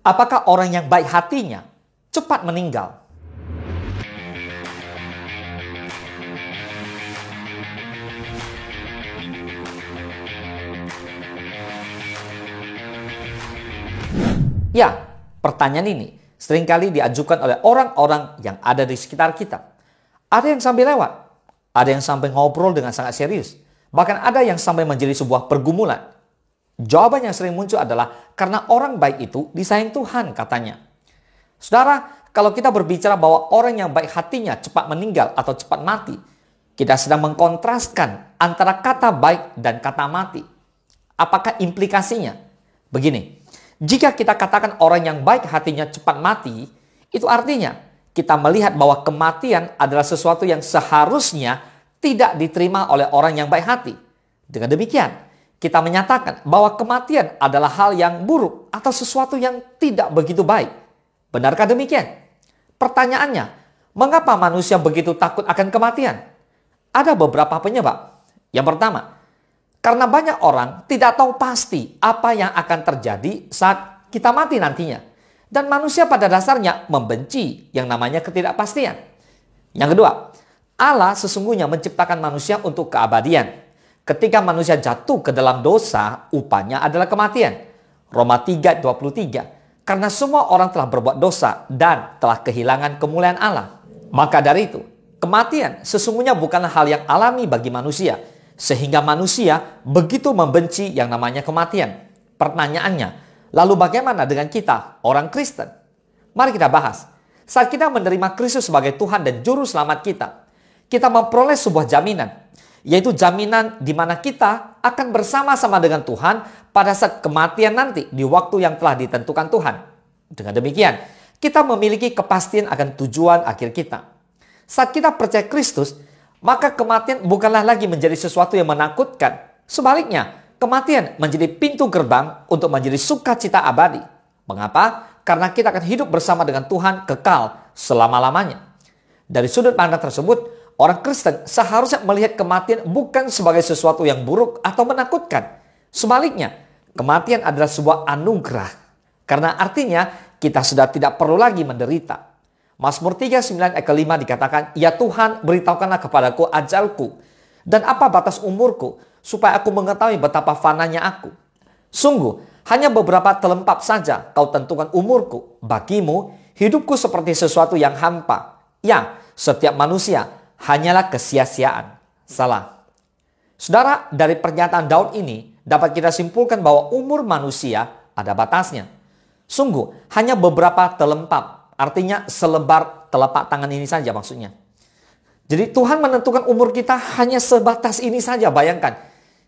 Apakah orang yang baik hatinya cepat meninggal? Ya, pertanyaan ini seringkali diajukan oleh orang-orang yang ada di sekitar kita. Ada yang sampai lewat, ada yang sampai ngobrol dengan sangat serius, bahkan ada yang sampai menjadi sebuah pergumulan. Jawaban yang sering muncul adalah karena orang baik itu disayang Tuhan, katanya. Saudara, kalau kita berbicara bahwa orang yang baik hatinya cepat meninggal atau cepat mati, kita sedang mengkontraskan antara kata baik dan kata mati. Apakah implikasinya? Begini, jika kita katakan orang yang baik hatinya cepat mati, itu artinya kita melihat bahwa kematian adalah sesuatu yang seharusnya tidak diterima oleh orang yang baik hati. Dengan demikian, kita menyatakan bahwa kematian adalah hal yang buruk atau sesuatu yang tidak begitu baik. Benarkah demikian? Pertanyaannya, mengapa manusia begitu takut akan kematian? Ada beberapa penyebab. Yang pertama, karena banyak orang tidak tahu pasti apa yang akan terjadi saat kita mati nantinya. Dan manusia pada dasarnya membenci yang namanya ketidakpastian. Yang kedua, Allah sesungguhnya menciptakan manusia untuk keabadian. Ketika manusia jatuh ke dalam dosa, upahnya adalah kematian. Roma 3:23. Karena semua orang telah berbuat dosa dan telah kehilangan kemuliaan Allah. Maka dari itu, kematian sesungguhnya bukanlah hal yang alami bagi manusia. Sehingga manusia begitu membenci yang namanya kematian. Pertanyaannya, lalu bagaimana dengan kita, orang Kristen? Mari kita bahas. Saat kita menerima Kristus sebagai Tuhan dan Juru Selamat kita memperoleh sebuah jaminan. Yaitu jaminan di mana kita akan bersama-sama dengan Tuhan pada saat kematian nanti di waktu yang telah ditentukan Tuhan. Dengan demikian, kita memiliki kepastian akan tujuan akhir kita. Saat kita percaya Kristus, maka kematian bukanlah lagi menjadi sesuatu yang menakutkan. Sebaliknya, kematian menjadi pintu gerbang untuk menjadi sukacita abadi. Mengapa? Karena kita akan hidup bersama dengan Tuhan kekal selama-lamanya. Dari sudut pandang tersebut, orang Kristen seharusnya melihat kematian bukan sebagai sesuatu yang buruk atau menakutkan. Sebaliknya, kematian adalah sebuah anugerah. Karena artinya kita sudah tidak perlu lagi menderita. Mazmur 39 ayat 5 dikatakan, "Ya Tuhan, beritahukanlah kepadaku ajalku, dan apa batas umurku, supaya aku mengetahui betapa fananya aku. Sungguh, hanya beberapa telempap saja kau tentukan umurku. Bagimu, hidupku seperti sesuatu yang hampa. Ya, setiap manusia hanyalah kesia-siaan." Salah. Saudara, dari pernyataan Daud ini dapat kita simpulkan bahwa umur manusia ada batasnya. Sungguh, hanya beberapa telempap. Artinya selebar telapak tangan ini saja maksudnya. Jadi Tuhan menentukan umur kita hanya sebatas ini saja, bayangkan.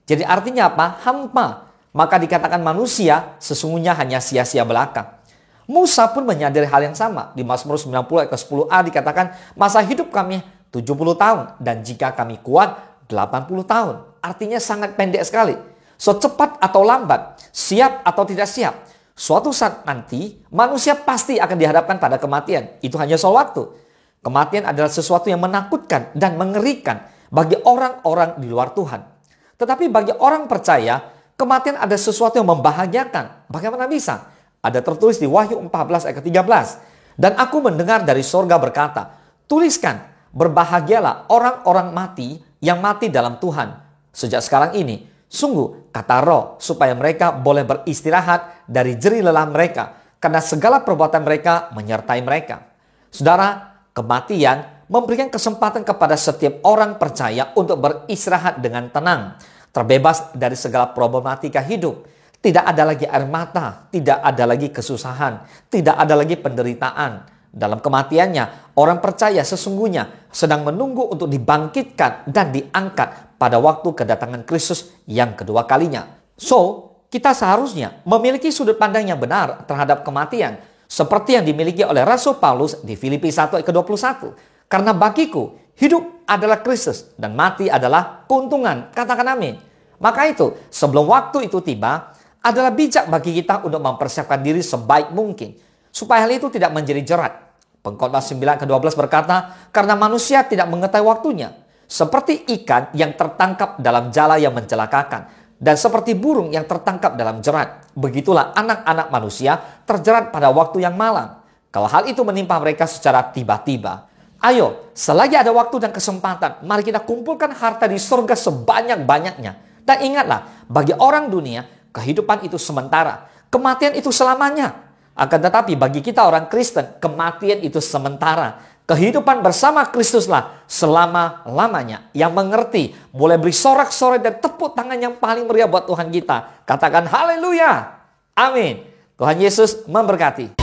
Jadi artinya apa? Hampa. Maka dikatakan manusia sesungguhnya hanya sia-sia belaka. Musa pun menyadari hal yang sama. Di Mazmur 90 ayat ke-10a dikatakan, "Masa hidup kami 70 tahun dan jika kami kuat 80 tahun." Artinya sangat pendek sekali. So cepat atau lambat, siap atau tidak siap, suatu saat nanti manusia pasti akan dihadapkan pada kematian. Itu hanya soal waktu. Kematian adalah sesuatu yang menakutkan dan mengerikan bagi orang-orang di luar Tuhan. Tetapi bagi orang percaya, kematian ada sesuatu yang membahagiakan. Bagaimana bisa? Ada tertulis di Wahyu 14 ayat ke-13. "Dan aku mendengar dari sorga berkata, tuliskan, berbahagialah orang-orang mati yang mati dalam Tuhan. Sejak sekarang ini, sungguh, kata Roh, supaya mereka boleh beristirahat dari jerih lelah mereka, karena segala perbuatan mereka menyertai mereka." Saudara, kematian memberikan kesempatan kepada setiap orang percaya untuk beristirahat dengan tenang, terbebas dari segala problematika hidup. Tidak ada lagi air mata, tidak ada lagi kesusahan, tidak ada lagi penderitaan. Dalam kematiannya, orang percaya sesungguhnya sedang menunggu untuk dibangkitkan dan diangkat pada waktu kedatangan Kristus yang kedua kalinya. So, kita seharusnya memiliki sudut pandang yang benar terhadap kematian, seperti yang dimiliki oleh Rasul Paulus di Filipi 1 ayat ke-21. "Karena bagiku, hidup adalah Kristus dan mati adalah keuntungan." Katakan amin. Maka itu, sebelum waktu itu tiba, adalah bijak bagi kita untuk mempersiapkan diri sebaik mungkin, supaya hal itu tidak menjadi jerat. Pengkhotbah 9 ke-12 berkata, "Karena manusia tidak mengetahui waktunya, seperti ikan yang tertangkap dalam jala yang mencelakakan, Dan seperti burung yang tertangkap dalam jerat, begitulah anak-anak manusia terjerat pada waktu yang malam. Kalau hal itu menimpa mereka secara tiba-tiba, ayo, selagi ada waktu dan kesempatan, mari kita kumpulkan harta di surga sebanyak-banyaknya. Dan ingatlah, bagi orang dunia, kehidupan itu sementara, kematian itu selamanya. Akan tetapi bagi kita orang Kristen, kematian itu sementara. Kehidupan bersama Kristuslah selama-lamanya. Yang mengerti, boleh beri sorak-sorai dan tepuk tangan yang paling meriah buat Tuhan kita. Katakan haleluya. Amin. Tuhan Yesus memberkati.